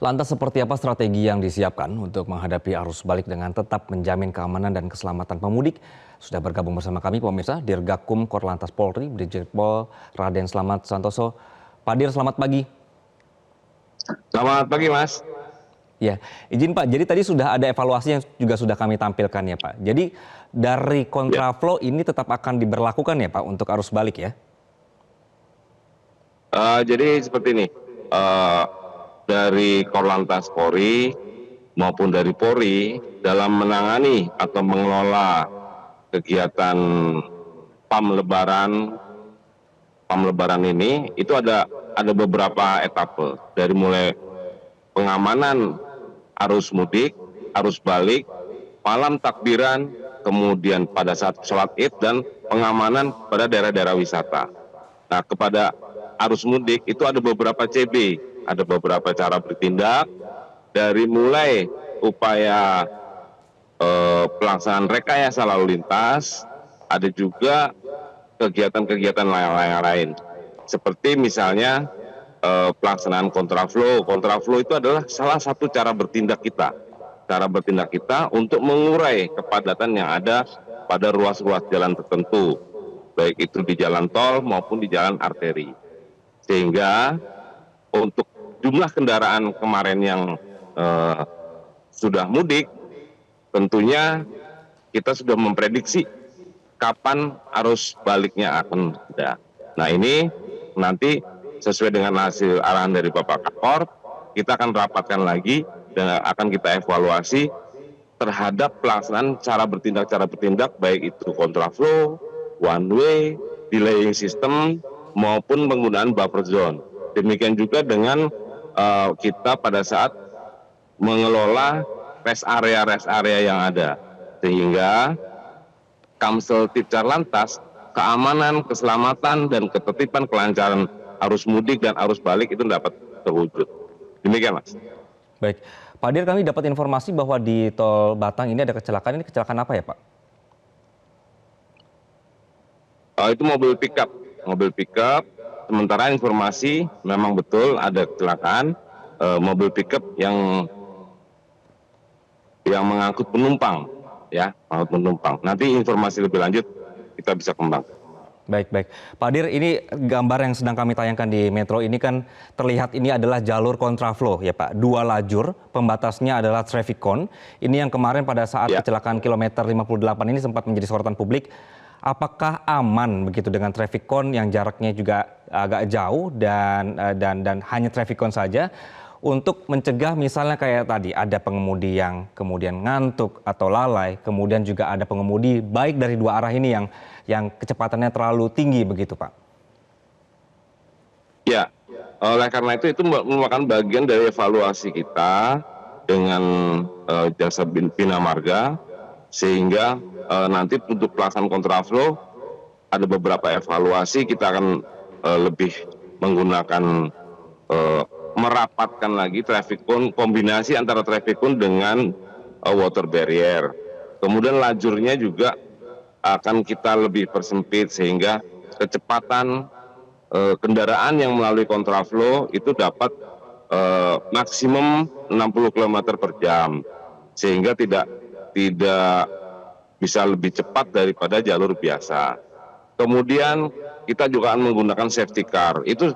Lantas seperti apa strategi yang disiapkan untuk menghadapi arus balik dengan tetap menjamin keamanan dan keselamatan pemudik? Sudah bergabung bersama kami pemirsa, Dirgakum Korlantas Polri, Brigjen-Pol Raden Slamet Santoso. Pak Dir, selamat pagi. Selamat pagi, Mas. Ya, izin Pak, jadi tadi sudah ada evaluasi yang juga sudah kami tampilkan ya Pak. Jadi dari Ya, kontraflow ini tetap akan diberlakukan ya Pak untuk arus balik ya? jadi seperti ini, eh, dari Korlantas Polri maupun dari Polri dalam menangani atau mengelola kegiatan PAM Lebaran ini itu ada beberapa etape dari mulai pengamanan arus mudik, arus balik, malam takbiran, kemudian pada saat sholat Id dan pengamanan pada daerah-daerah wisata. Nah, kepada arus mudik itu ada beberapa CB, ada beberapa cara bertindak dari mulai upaya pelaksanaan rekayasa lalu lintas, ada juga kegiatan-kegiatan lain. Seperti misalnya pelaksanaan kontraflow. Kontraflow itu adalah salah satu cara bertindak kita. Cara bertindak kita untuk mengurai kepadatan yang ada pada ruas-ruas jalan tertentu, baik itu di jalan tol maupun di jalan arteri. Sehingga untuk jumlah kendaraan kemarin yang sudah mudik, tentunya kita sudah memprediksi kapan arus baliknya akan ada. Nah, ini nanti sesuai dengan hasil arahan dari Bapak Kapolri, kita akan rapatkan lagi dan akan kita evaluasi terhadap pelaksanaan cara bertindak baik itu kontraflow, one way, delaying system maupun penggunaan buffer zone. Demikian juga dengan kita pada saat mengelola rest area yang ada, sehingga Kamsel Lantas, keamanan, keselamatan, dan ketertiban kelancaran arus mudik dan arus balik itu dapat terwujud. Demikian, Mas. Baik, Pak Dir, kami dapat informasi bahwa di tol Batang ini ada kecelakaan. Ini kecelakaan apa ya Pak? Itu mobil pickup. Sementara informasi memang betul ada kecelakaan mobil pickup yang mengangkut penumpang, ya, mengangkut penumpang. Nanti informasi lebih lanjut kita bisa kembangkan. Baik. Pak Dir, ini gambar yang sedang kami tayangkan di Metro ini kan terlihat ini adalah jalur kontraflow ya Pak. 2 lajur, pembatasnya adalah traffic cone. Ini yang kemarin pada saat kecelakaan kilometer 58 ini sempat menjadi sorotan publik. Apakah aman begitu dengan traffic cone yang jaraknya juga agak jauh dan hanya traffic cone saja untuk mencegah misalnya kayak tadi ada pengemudi yang kemudian ngantuk atau lalai, kemudian juga ada pengemudi baik dari 2 arah ini yang kecepatannya terlalu tinggi begitu Pak? Ya, oleh karena itu merupakan bagian dari evaluasi kita dengan jasa Bina Marga, sehingga nanti untuk pelaksanaan kontraflow ada beberapa evaluasi. Kita akan lebih menggunakan merapatkan lagi traffic cone, kombinasi antara traffic cone dengan water barrier. Kemudian lajurnya juga akan kita lebih persempit sehingga kecepatan kendaraan yang melalui kontraflow itu dapat maksimum 60 km per jam, sehingga tidak bisa lebih cepat daripada jalur biasa. Kemudian kita juga akan menggunakan safety car. Itu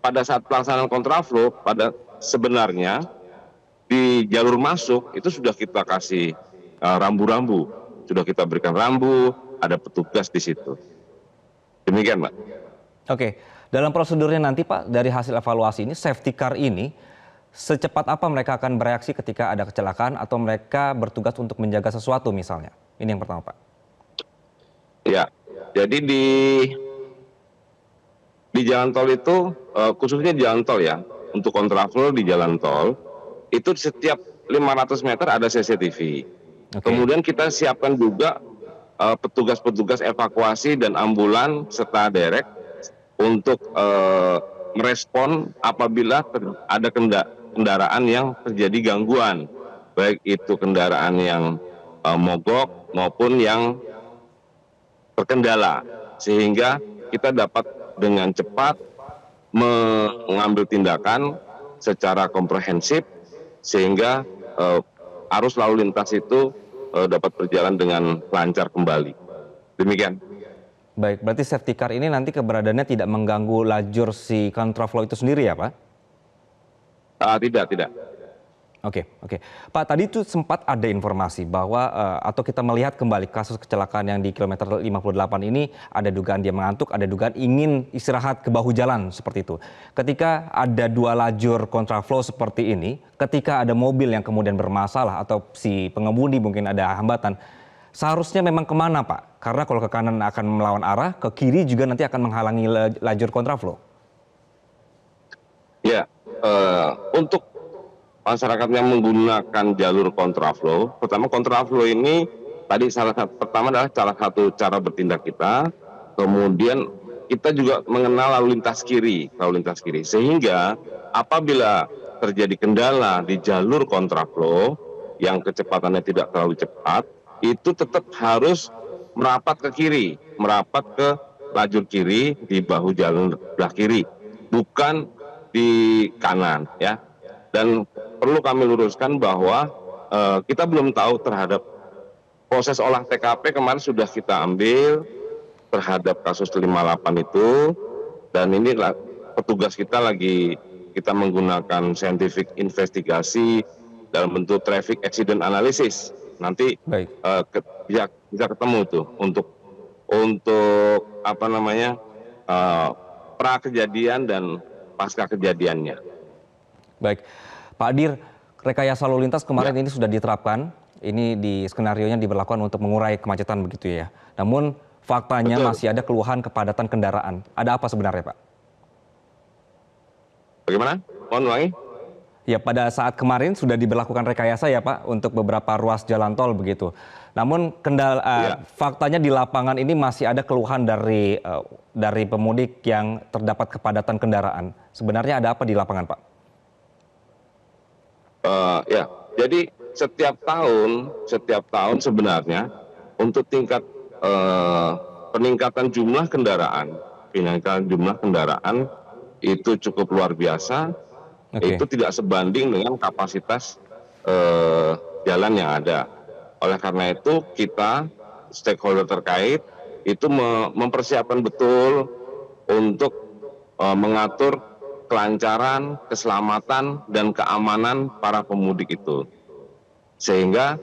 pada saat pelaksanaan kontraflow, sebenarnya di jalur masuk itu sudah kita kasih rambu-rambu, sudah kita berikan rambu, ada petugas di situ. Demikian, Mbak. Oke, dalam prosedurnya nanti Pak, dari hasil evaluasi ini, safety car ini secepat apa mereka akan bereaksi ketika ada kecelakaan atau mereka bertugas untuk menjaga sesuatu misalnya? Ini yang pertama Pak. Ya, jadi di jalan tol itu, khususnya di jalan tol ya, untuk kontraflow di jalan tol, itu setiap 500 meter ada CCTV. Kemudian kita siapkan juga petugas-petugas evakuasi dan ambulan serta derek untuk merespon apabila ada kendaraan yang terjadi gangguan, baik itu kendaraan yang mogok maupun yang terkendala, sehingga kita dapat dengan cepat mengambil tindakan secara komprehensif sehingga arus lalu lintas itu dapat berjalan dengan lancar kembali. Demikian. Baik, berarti safety car ini nanti keberadaannya tidak mengganggu lajur si kontraflow itu sendiri ya Pak? Tidak. Oke. Pak, tadi itu sempat ada informasi bahwa atau kita melihat kembali kasus kecelakaan yang di kilometer 58 ini ada dugaan dia mengantuk, ada dugaan ingin istirahat ke bahu jalan seperti itu. Ketika ada dua lajur kontraflow seperti ini, ketika ada mobil yang kemudian bermasalah atau si pengemudi mungkin ada hambatan, seharusnya memang kemana Pak? Karena kalau ke kanan akan melawan arah, ke kiri juga nanti akan menghalangi lajur kontraflow. Ya, untuk masyarakat yang menggunakan jalur kontraflow, pertama kontraflow ini tadi pertama adalah salah satu cara bertindak kita. Kemudian kita juga mengenal lalu lintas kiri, sehingga apabila terjadi kendala di jalur kontraflow yang kecepatannya tidak terlalu cepat, itu tetap harus merapat ke kiri, merapat ke lajur kiri di bahu jalan belah kiri, bukan di kanan ya. Dan perlu kami luruskan bahwa kita belum tahu terhadap proses olah TKP kemarin sudah kita ambil terhadap kasus 58 itu, dan ini petugas kita menggunakan scientific investigasi dalam bentuk traffic accident analysis. Nanti bisa ketemu tuh untuk pra kejadian dan pasca kejadiannya. Baik, Pak Dir, rekayasa lalu lintas kemarin ini sudah diterapkan, ini di skenarionya diberlakukan untuk mengurai kemacetan begitu ya. Namun faktanya masih ada keluhan kepadatan kendaraan. Ada apa sebenarnya Pak? Bagaimana? Mohon ulangi. Ya, pada saat kemarin sudah diberlakukan rekayasa ya Pak untuk beberapa ruas jalan tol begitu. Namun faktanya di lapangan ini masih ada keluhan dari pemudik yang terdapat kepadatan kendaraan. Sebenarnya ada apa di lapangan Pak? Ya, jadi setiap tahun sebenarnya untuk tingkat peningkatan jumlah kendaraan itu cukup luar biasa. Itu tidak sebanding dengan kapasitas jalan yang ada. Oleh karena itu kita stakeholder terkait itu mempersiapkan betul untuk mengatur kelancaran, keselamatan, dan keamanan para pemudik itu. Sehingga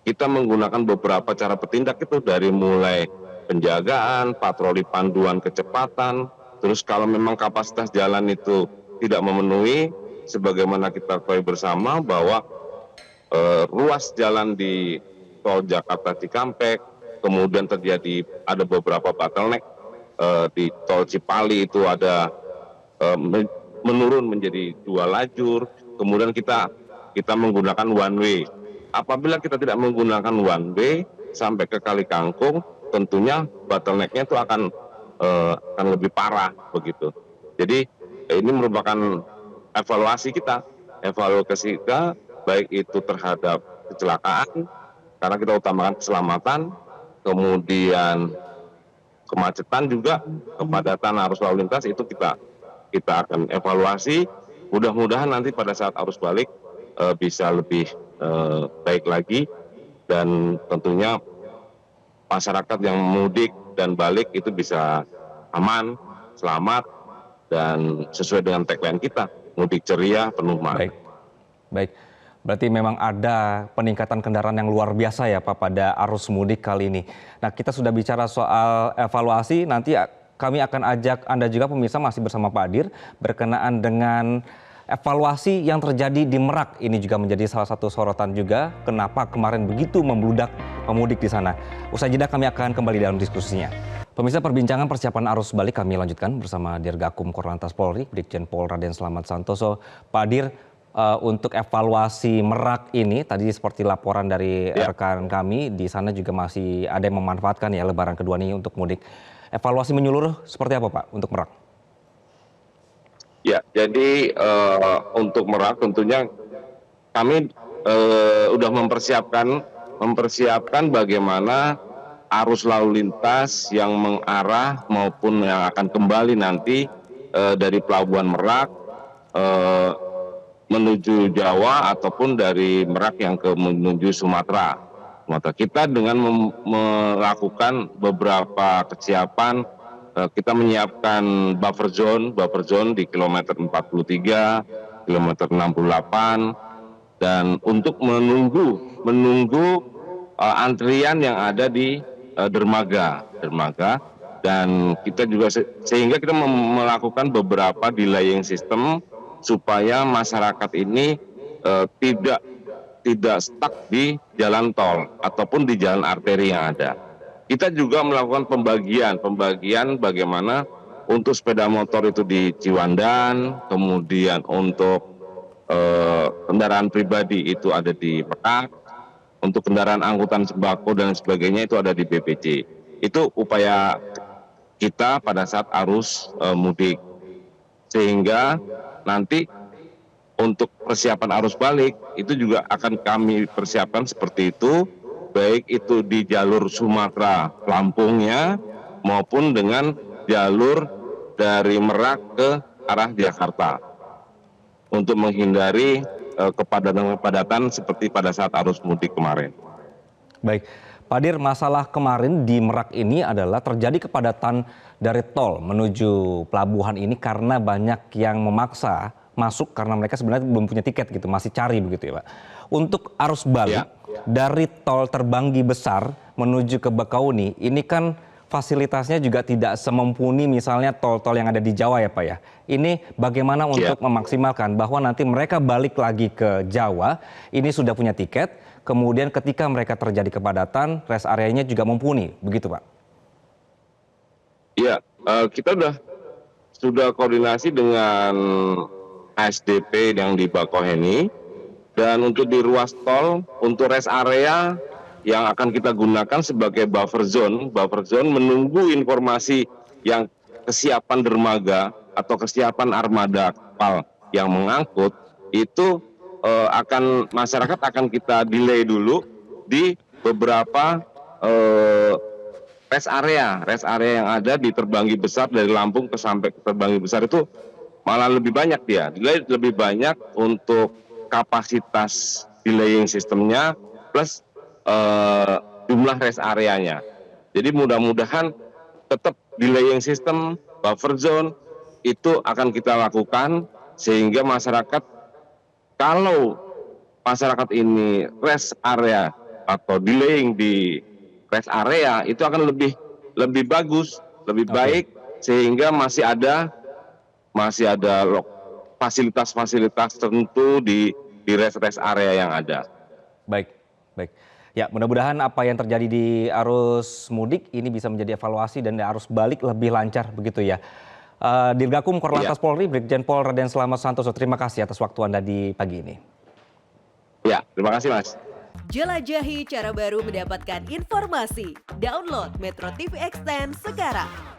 kita menggunakan beberapa cara bertindak itu dari mulai penjagaan, patroli panduan kecepatan, terus kalau memang kapasitas jalan itu tidak memenuhi, sebagaimana kita ketahui bersama bahwa ruas jalan di tol Jakarta Cikampek, kemudian ada beberapa bottleneck di tol Cipali itu ada menurun menjadi 2 lajur, kemudian kita menggunakan one way. Apabila kita tidak menggunakan one way sampai ke Kali Kangkung, tentunya bottleneck-nya itu akan lebih parah begitu. Jadi ini merupakan evaluasi kita baik itu terhadap kecelakaan karena kita utamakan keselamatan, kemudian kemacetan juga, kepadatan arus lalu lintas itu kita akan evaluasi. Mudah-mudahan nanti pada saat arus balik bisa lebih baik lagi, dan tentunya masyarakat yang mudik dan balik itu bisa aman, selamat, dan sesuai dengan tagline kita, mudik ceria, penuh makna. Baik. Berarti memang ada peningkatan kendaraan yang luar biasa ya Pak pada arus mudik kali ini. Nah, kita sudah bicara soal evaluasi, nanti kami akan ajak Anda juga pemirsa masih bersama Pak Dir berkenaan dengan evaluasi yang terjadi di Merak. Ini juga menjadi salah satu sorotan juga kenapa kemarin begitu membludak pemudik di sana. Usai jeda kami akan kembali dalam diskusinya. Pemirsa, perbincangan persiapan arus balik kami lanjutkan bersama Dirgakum Korlantas Polri, Brigjen Pol Raden Slamet Santoso. Pak Dir, untuk evaluasi Merak ini tadi seperti laporan dari rekan kami, di sana juga masih ada yang memanfaatkan ya Lebaran kedua ini untuk mudik. Evaluasi menyeluruh seperti apa Pak untuk Merak? Ya, jadi untuk Merak tentunya kami sudah mempersiapkan bagaimana arus lalu lintas yang mengarah maupun yang akan kembali nanti dari Pelabuhan Merak eh, menuju Jawa ataupun dari Merak yang menuju Sumatera. Kita dengan melakukan beberapa kesiapan, kita menyiapkan buffer zone di kilometer 43, kilometer 68, dan untuk menunggu antrian yang ada di dermaga, dan kita juga sehingga kita melakukan beberapa delaying system supaya masyarakat ini tidak stuck di jalan tol ataupun di jalan arteri yang ada. Kita juga melakukan pembagian bagaimana untuk sepeda motor itu di Ciwandan, kemudian untuk kendaraan pribadi itu ada di Merak, untuk kendaraan angkutan sembako dan sebagainya itu ada di BPJ. Itu upaya kita pada saat arus mudik, sehingga nanti untuk persiapan arus balik itu juga akan kami persiapkan seperti itu, baik itu di jalur Sumatera Lampungnya maupun dengan jalur dari Merak ke arah Jakarta untuk menghindari kepadatan seperti pada saat arus mudik kemarin. Baik, Pak Dir, masalah kemarin di Merak ini adalah terjadi kepadatan dari tol menuju pelabuhan ini karena banyak yang memaksa masuk karena mereka sebenarnya belum punya tiket gitu, masih cari begitu ya Pak. Untuk arus balik dari tol Terbanggi Besar menuju ke Bakauni, ini kan fasilitasnya juga tidak semumpuni misalnya tol-tol yang ada di Jawa ya Pak ya. Ini bagaimana untuk memaksimalkan bahwa nanti mereka balik lagi ke Jawa, ini sudah punya tiket, kemudian ketika mereka terjadi kepadatan, rest areanya juga mumpuni, begitu Pak? Iya, kita sudah koordinasi dengan ASDP yang di Bakauheni, dan untuk di ruas tol, untuk rest area yang akan kita gunakan sebagai buffer zone menunggu informasi yang kesiapan dermaga atau kesiapan armada kapal yang mengangkut, itu masyarakat akan kita delay dulu di beberapa rest area yang ada di Terbanggi Besar, dari Lampung sampai ke Terbanggi Besar itu malah lebih banyak dia, lebih banyak untuk kapasitas delaying sistemnya plus jumlah rest areanya. Jadi mudah-mudahan tetap delaying system, buffer zone itu akan kita lakukan sehingga masyarakat, kalau masyarakat ini rest area atau delaying di rest area itu akan lebih bagus, lebih baik, sehingga masih ada fasilitas-fasilitas tertentu di rest area yang ada. Baik. Ya, mudah-mudahan apa yang terjadi di arus mudik ini bisa menjadi evaluasi dan arus balik lebih lancar begitu ya. Dirgakum Korlantas Polri, Brigjen Pol Raden Slamet Santoso, terima kasih atas waktu Anda di pagi ini. Ya, terima kasih Mas. Jelajahi cara baru mendapatkan informasi. Download Metro TV Extend sekarang.